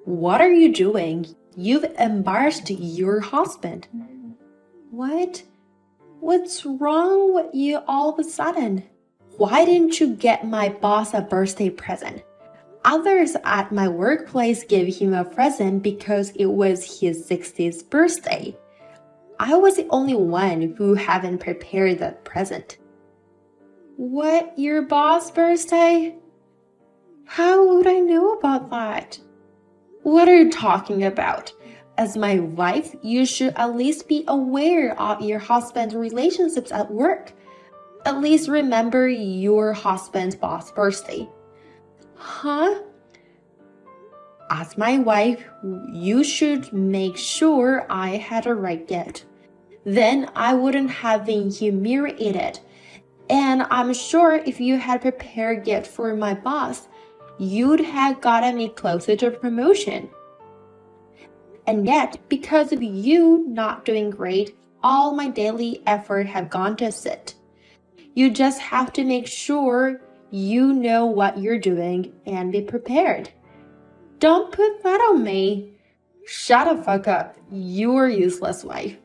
What are you doing? You've embarrassed your husband. What? What's wrong with you all of a sudden? Why didn't you get my boss a birthday present? Others at my workplace gave him a present because it was his 60th birthday. I was the only one who hadn't prepared that present. What, your boss' birthday? How would I know about that? What are you talking about? As my wife, you should at least be aware of your husband's relationships at work. At least remember your husband's boss' birthday. Huh? As my wife, you should make sure I had a right gift. Then I wouldn't have been humiliated. And I'm sure if you had prepared a gift for my boss, you'd have gotten me closer to promotion. And yet, because of you not doing great, all my daily effort have gone to sit. You just have to make sure you know what you're doing and be prepared. Don't put that on me. Shut the fuck up. You're a useless wife.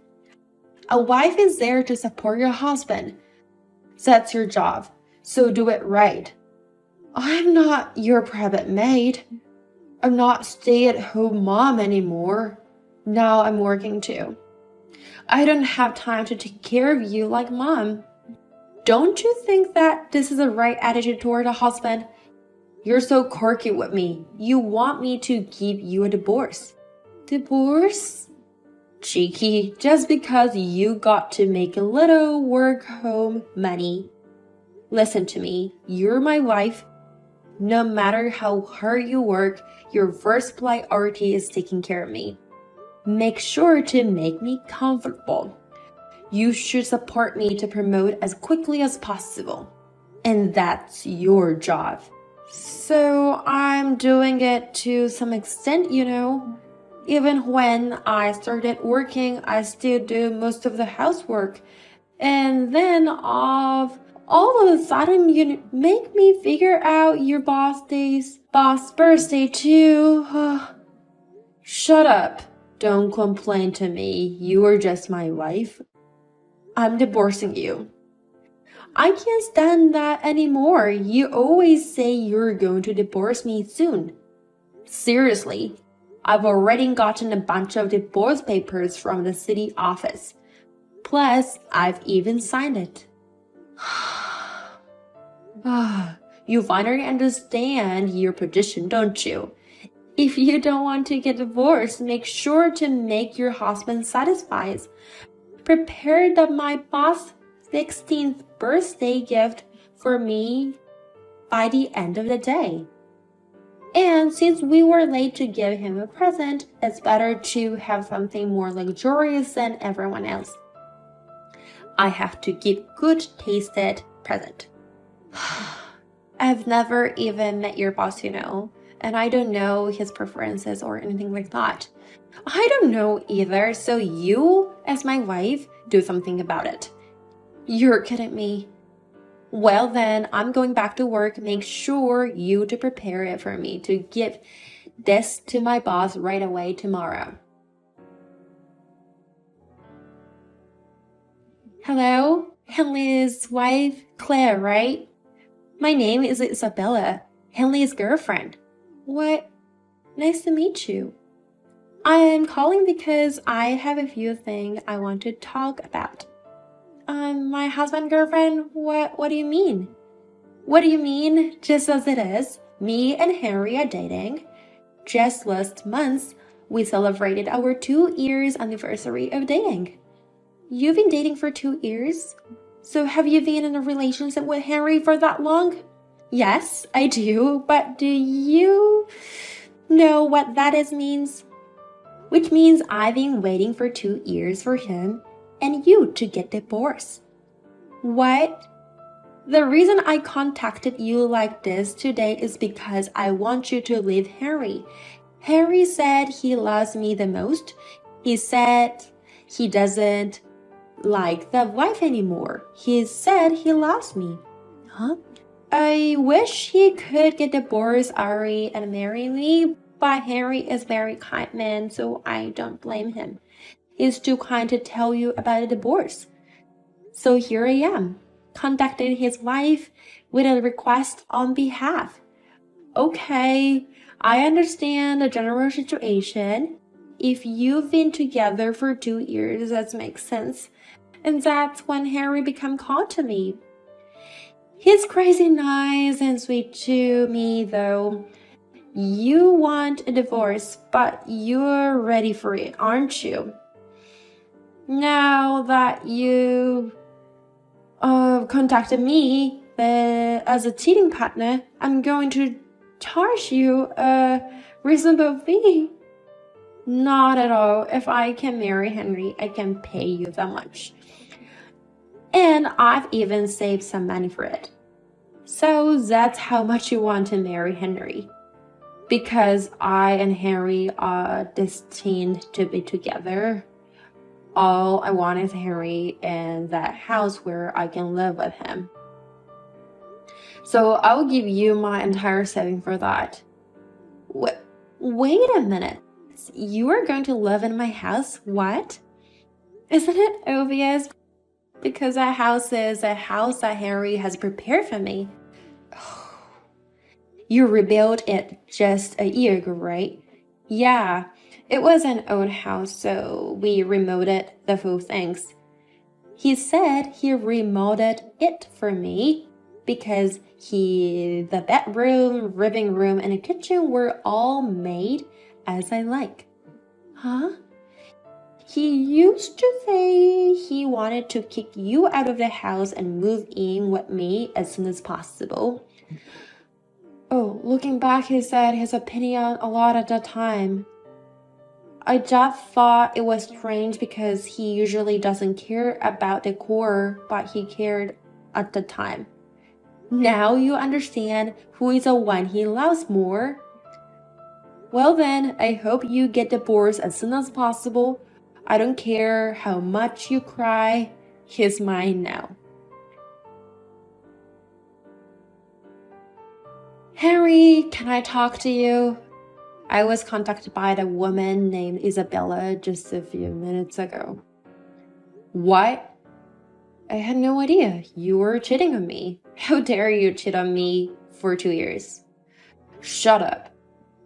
A wife is there to support your husband. That's your job, so do it right. I'm not your private maid. I'm not stay-at-home mom anymore. Now I'm working too. I don't have time to take care of you like mom. Don't you think that this is the right attitude toward a husband? You're so quirky with me. You want me to give you a divorce. Divorce? Cheeky, just because you got to make a little work-home money. Listen to me. You're my wife. No matter how hard you work, your first priority is taking care of me. Make sure to make me comfortable. You should support me to promote as quickly as possible. And that's your job. So I'm doing it to some extent, you know. Even when I started working, I still do most of the housework. And then all of a sudden, you make me figure out your boss birthday too. Shut up. Don't complain to me. You are just my wife. I'm divorcing you. I can't stand that anymore. You always say you're going to divorce me soon. Seriously, I've already gotten a bunch of divorce papers from the city office. Plus, I've even signed it. You finally understand your position, don't you? If you don't want to get divorced, make sure to make your husband satisfied. Prepare my boss' 16th birthday gift for me by the end of the day. And since we were late to give him a present, it's better to have something more luxurious than everyone else. I have to give good tasted present. I've never even met your boss, you know, and I don't know his preferences or anything like that. I don't know either, so you, as my wife, do something about it. You're kidding me. Well then, I'm going back to work. Make sure you to prepare it for me to give this to my boss right away tomorrow. Hello? Henley's wife, Claire, right? My name is Isabella, Henley's girlfriend. What? Nice to meet you. I am calling because I have a few things I want to talk about. My husband, girlfriend, what do you mean? What do you mean? Just as it is, me and Henry are dating. Just last month, we celebrated our 2 years anniversary of dating. You've been dating for 2 years? So have you been in a relationship with Henry for that long? Yes, I do, but do you know what that means? Which means I've been waiting for 2 years for him and you to get divorced. What? The reason I contacted you like this today is because I want you to leave Henry. Henry said he loves me the most. He said he doesn't like the wife anymore. He said he loves me. Huh? I wish he could get divorced, Ari, and marry me, But Henry is a very kind man, so I don't blame him. He's too kind to tell you about a divorce. So here I am, contacting his wife with a request on behalf. Okay, I understand the general situation. If you've been together for 2 years, that makes sense. And that's when Harry became called to me. He's crazy nice and sweet to me, though. You want a divorce, but you're ready for it, aren't you? Now that you contacted me as a cheating partner, I'm going to charge you a reasonable fee. Not at all. If I can marry Henry, I can pay you that much. And I've even saved some money for it. So that's how much you want to marry Henry. Because I and Henry are destined to be together. All I want is Henry and that house where I can live with him. So I'll give you my entire saving for that. Wait a minute. You are going to live in my house? What? Isn't it obvious? Because that house is a house that Henry has prepared for me. You rebuilt it just a year ago, right? Yeah, it was an old house, so we remodeled the full things. He said he remodeled it for me because the bedroom, living room, and the kitchen were all made as I like. Huh? He used to say he wanted to kick you out of the house and move in with me as soon as possible. Oh, looking back, he said his opinion a lot at that time. I just thought it was strange because he usually doesn't care about the core, but he cared at the time. Now you understand who is the one he loves more. Well then, I hope you get divorced as soon as possible. I don't care how much you cry. He's mine now. Henry, can I talk to you? I was contacted by a woman named Isabella just a few minutes ago. What? I had no idea. You were cheating on me. How dare you cheat on me for 2 years? Shut up.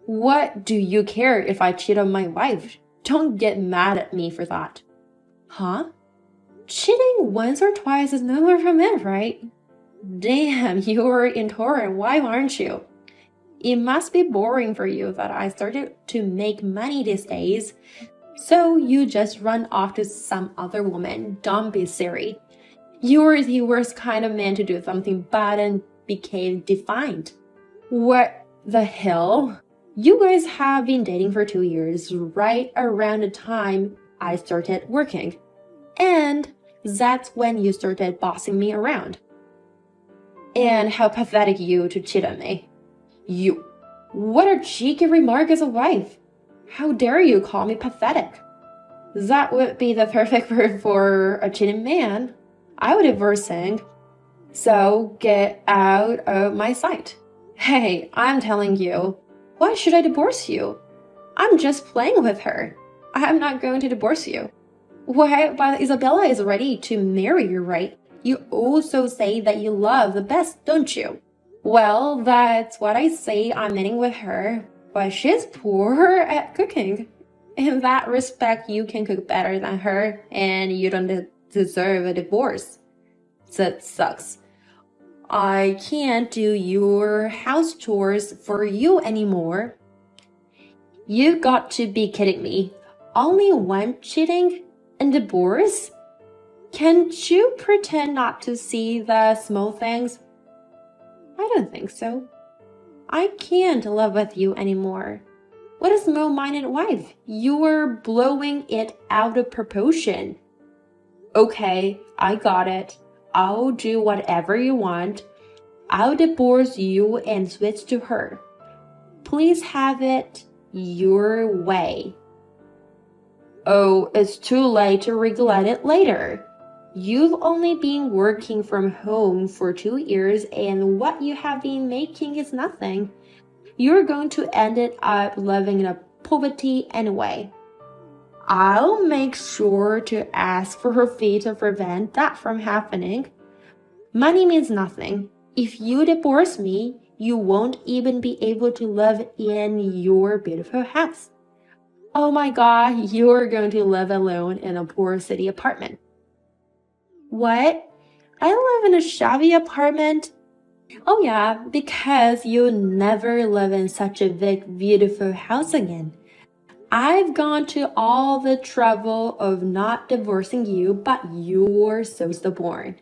What do you care if I cheat on my wife? Don't get mad at me for that. Huh? Cheating once or twice is no from it, right? Damn, you're in Torrent. Why aren't you? It must be boring for you that I started to make money these days. So you just run off to some other woman. Don't be silly. You're the worst kind of man to do something bad and became defiant. What the hell? You guys have been dating for 2 years, right around the time I started working. And that's when you started bossing me around. And how pathetic you to cheat on me. You. What a cheeky remark as a wife. How dare you call me pathetic? That would be the perfect word for a cheating man. I would divorce him. So get out of my sight. Hey, I'm telling you, why should I divorce you? I'm just playing with her. I'm not going to divorce you. Why, but Isabella is ready to marry you, right? You also say that you love the best, don't you? Well, that's what I say I'm meeting with her, but she's poor at cooking. In that respect, you can cook better than her, and you don't deserve a divorce. That sucks. I can't do your house chores for you anymore. You got to be kidding me. Only one cheating and divorce? Can't you pretend not to see the small things? I don't think so. I can't live with you anymore. What a small-minded wife. You're blowing it out of proportion. Okay, I got it. I'll do whatever you want. I'll divorce you and switch to her. Please have it your way. Oh, it's too late to regret it later. You've only been working from home for 2 years and what you have been making is nothing. you're going to end up living in a poverty anyway. I'll make sure to ask for her fee to prevent that from happening. Money means nothing. If you divorce me, you won't even be able to live in your beautiful house. Oh my God, you're going to live alone in a poor city apartment. What? I live in a shabby apartment? Oh yeah, because you'll never live in such a big, beautiful house again. I've gone to all the trouble of not divorcing you, but you're so stubborn.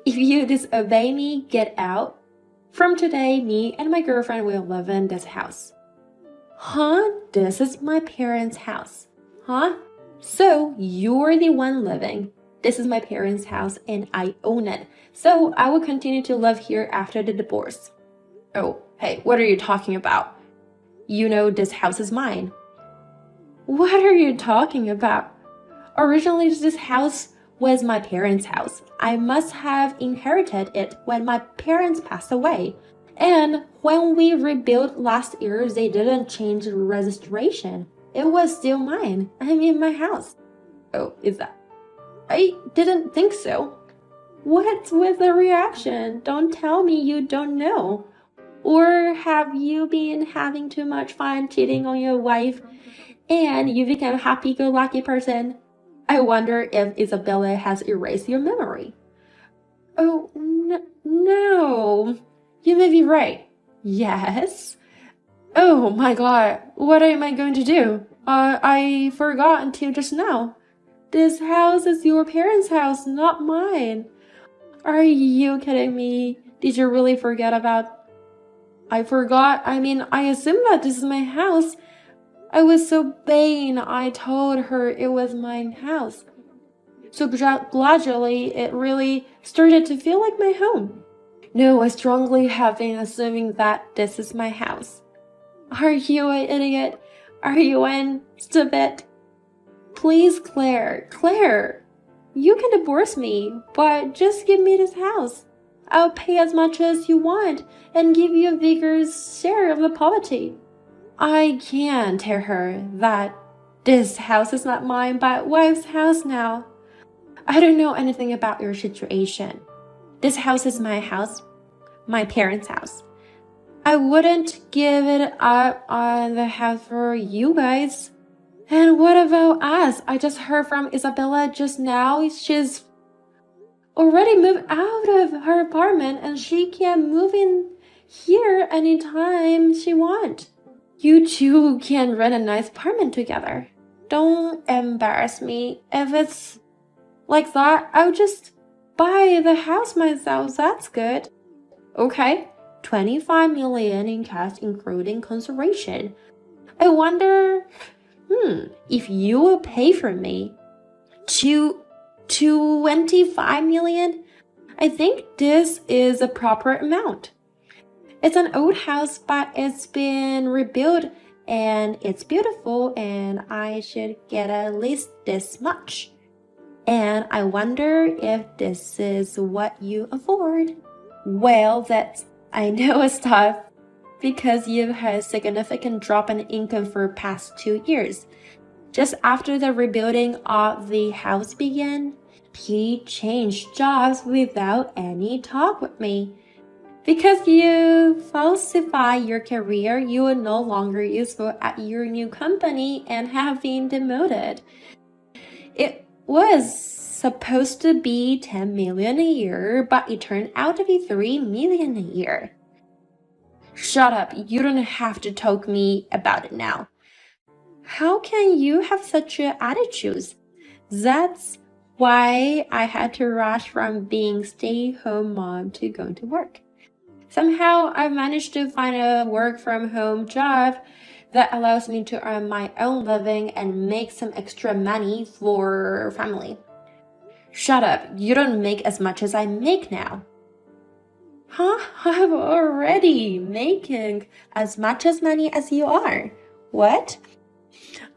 If you disobey me, get out. From today, me and my girlfriend will live in this house. Huh? This is my parents' house. Huh? So you're the one living. This is my parents' house and I own it. So I will continue to live here after the divorce. Oh, hey, what are you talking about? You know this house is mine. What are you talking about? Originally, this house was my parents' house. I must have inherited it when my parents passed away. And when we rebuilt last year, they didn't change the registration. It was still mine. I mean, my house. Oh, is that? I didn't think so. What's with the reaction? Don't tell me you don't know. Or have you been having too much fun cheating on your wife and you become a happy-go-lucky person? I wonder if Isabella has erased your memory. Oh, no. You may be right. Yes. Oh my God, what am I going to do? I forgot until just now. This house is your parents' house, not mine. Are you kidding me? Did you really forget about... I forgot. I mean, I assumed that this is my house. I was so vain, I told her it was my house. So gradually, it really started to feel like my home. No, I strongly have been assuming that this is my house. Are you an idiot? Are you an stupid? Please, Claire, you can divorce me, but just give me this house. I'll pay as much as you want and give you a bigger share of the poverty. I can't tell her that this house is not mine, but wife's house now. I don't know anything about your situation. This house is my house, my parents' house. I wouldn't give it up on the house for you guys. And what about us? I just heard from Isabella just now. She's already moved out of her apartment and she can move in here anytime she wants. You two can rent a nice apartment together. Don't embarrass me. If it's like that, I'll just buy the house myself. That's good. Okay, 25 million in cash including consideration. I wonder, if you will pay for me 25 million? I think this is a proper amount. It's an old house, but it's been rebuilt and it's beautiful and I should get at least this much. And I wonder if this is what you afford. Well, I know it's tough because you've had a significant drop in income for the past 2 years. Just after the rebuilding of the house began, he changed jobs without any talk with me. Because you falsify your career, you are no longer useful at your new company and have been demoted. It was supposed to be 10 million a year, but it turned out to be 3 million a year. Shut up, you don't have to talk me about it now. How can you have such an attitude? That's why I had to rush from being stay-home mom to going to work. Somehow I've managed to find a work-from-home job that allows me to earn my own living and make some extra money for family. Shut up, you don't make as much as I make now. Huh? I'm already making as much as money as you are. What?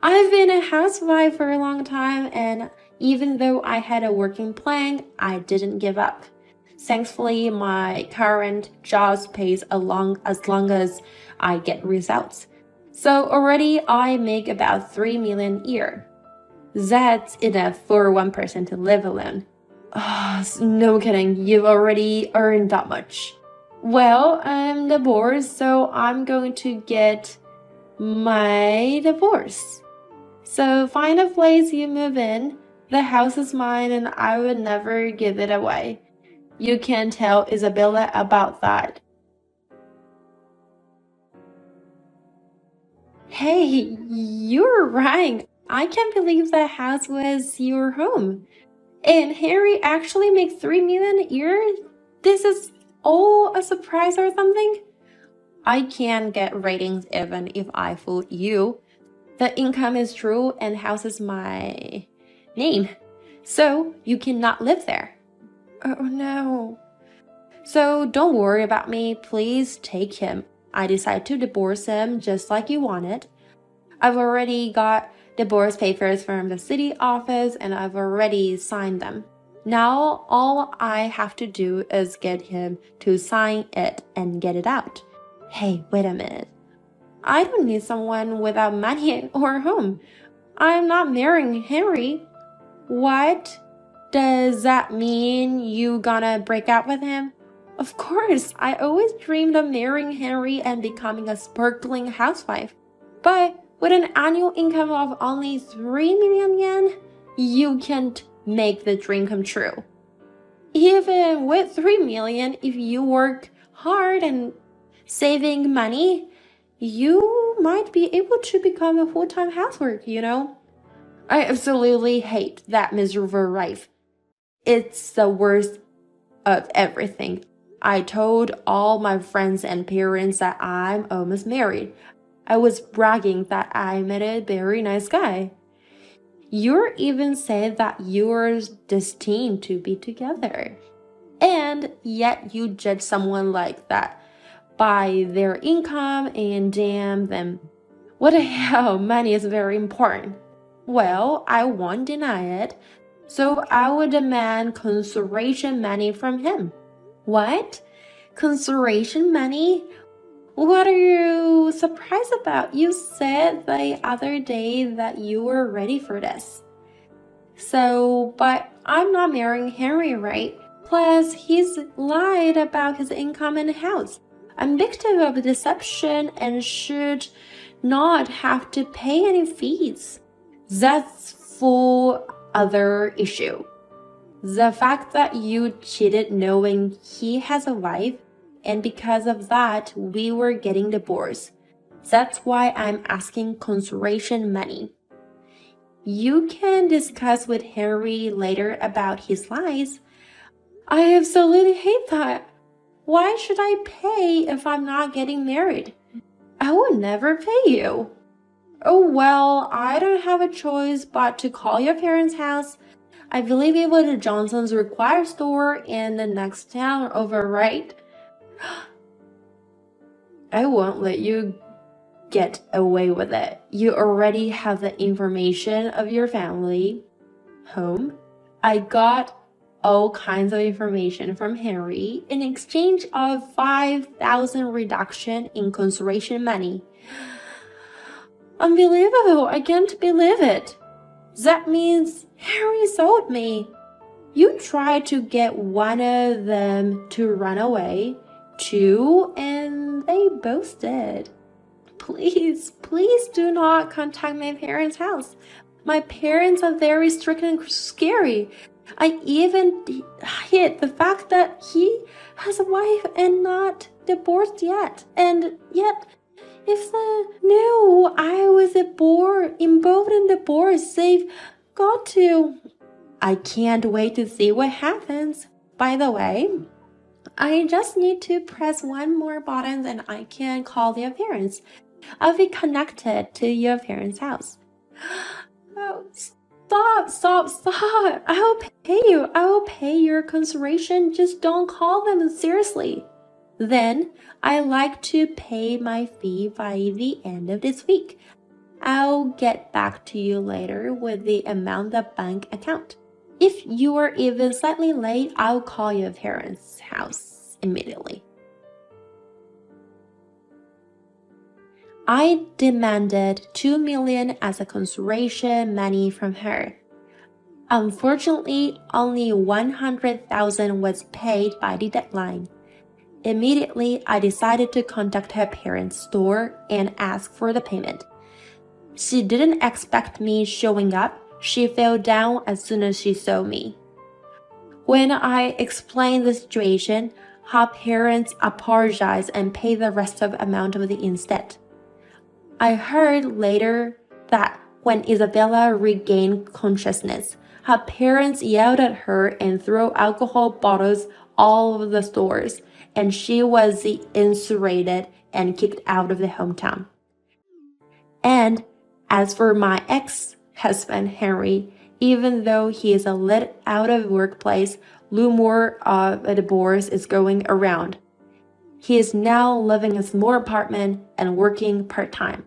I've been a housewife for a long time and even though I had a working plan, I didn't give up. Thankfully, my current job pays as long as I get results. So already I make about 3 million a year. That's enough for one person to live alone. No kidding, you've already earned that much. Well, I'm divorced, so I'm going to get my divorce. So find a place you move in. The house is mine and I would never give it away. You can tell Isabella about that. Hey, you're right. I can't believe the house was your home. And Harry actually makes 3 million a year? This is all a surprise or something? I can get ratings even if I fooled you. The income is true and house is my name. So you cannot live there. Oh no. So don't worry about me. Please take him. I decided to divorce him just like you wanted. I've already got divorce papers from the city office and I've already signed them. Now all I have to do is get him to sign it and get it out. Hey, wait a minute. I don't need someone without money or home. I'm not marrying Henry. What? Does that mean you gonna break up with him? Of course, I always dreamed of marrying Henry and becoming a sparkling housewife. But with an annual income of only 3 million yen, you can't make the dream come true. Even with 3 million, if you work hard and saving money, you might be able to become a full-time housewife, you know? I absolutely hate that miserable life. It's the worst of everything. I told all my friends and parents that I'm almost married. I was bragging that I met a very nice guy. You even said that you're destined to be together. And yet you judge someone like that by their income and damn them. What the hell, money is very important. Well, I won't deny it, so I would demand consideration money from him. What? Consideration money? What are you surprised about? You said the other day that you were ready for this. So, but I'm not marrying Henry, right? Plus, he's lied about his income and house. I'm victim of deception and should not have to pay any fees. That's full other issue. The fact that you cheated knowing he has a wife, and because of that, we were getting divorced. That's why I'm asking consideration money. You can discuss with Henry later about his lies. I absolutely hate that. Why should I pay if I'm not getting married? I will never pay you. Oh well, I don't have a choice but to call your parents' house. I believe it was the Johnson's Require store in the next town over, right? I won't let you get away with it. You already have the information of your family, home. I got all kinds of information from Henry in exchange of 5,000 reduction in consideration money. Unbelievable, I can't believe it. That means Henry sold me. You tried to get one of them to run away, too, and they both did. Please do not contact my parents' house. My parents are very strict and scary. I even hid the fact that he has a wife and not divorced yet. And yet, if they knew I was involved in divorce, they've got to. I can't wait to see what happens. By the way, I just need to press one more button and I can call your parents. I'll be connected to your parents' house. Oh, stop. I'll pay you. I will pay your consideration. Just don't call them seriously. Then I like to pay my fee by the end of this week. I'll get back to you later with the amount of bank account. If you are even slightly late, I'll call your parents' house immediately. I demanded $2 million as a consideration money from her. Unfortunately, only $100,000 was paid by the deadline. Immediately, I decided to contact her parents' store and ask for the payment. She didn't expect me showing up. She fell down as soon as she saw me. When I explained the situation, her parents apologized and paid the rest of the amount of the instead. I heard later that when Isabella regained consciousness, her parents yelled at her and threw alcohol bottles all over the stores, and she was incinerated and kicked out of the hometown. And as for my ex-husband, Henry, even though he is let out of workplace, rumor of a divorce is going around. He is now living in a small apartment and working part-time.